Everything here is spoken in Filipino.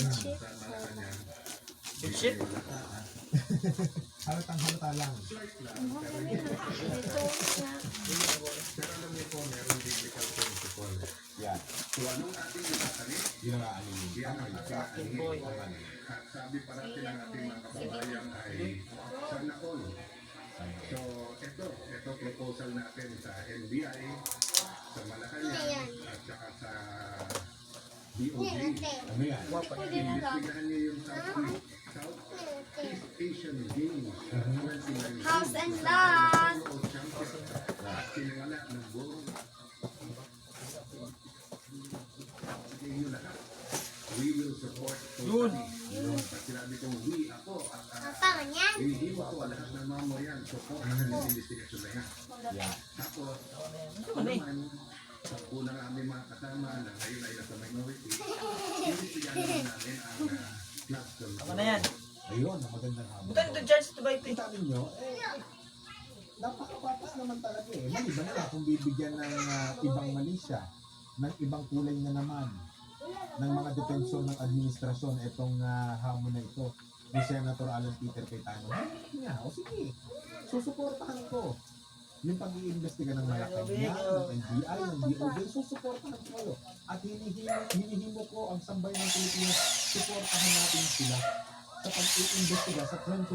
Bedsheet. Bedsheet? Halata lang. Ito na. Pero alam niyo po, meron biblical principle. Yan. So anong ating itatanim? Yun ang aaninin. Yan ang ating Akin po. itatanim. At sabi parati ng ating mga kababayan ay sana all. So ito proposal natin sa NBI, sa Malacanang, at saka sa DOJ. Ano yan? Investigahan niyo yung Southeast Asian Games 2019. House and lot. World Championship. At sinimula ng buong inyo lahat. We will support Yun. totally. At sinabi kong we, ako, at Apa yan? hinihimo ko lahat ng mamamayan support ng investigasyon na yan. Yan. Tapos, Ano eh? naman, sa unang aming mga kasama na ngayon ay nasa minority, investigahan naman namin ang flood control. Ako na yan. Ayun, ang magandang hamon. Bukan ito dyan sa Dubai ito. Sabi nyo, napakabata naman talaga eh. Maliban na kung bibigyan ng ibang malisya, ng ibang kulay na naman, ng mga detensyon ng administrasyon itong hamon na ito ni Senator Alan Peter Cayetano. Nga, o sige, susuportahan ko yung pag-iimbestiga ng Malacanang, ng NBI, ng DOJ, susuportahan ko kayo. At hinihimo ko ang sambayan ng Pilipinas, suportahan natin sila sa pag-iimbestiga sa 29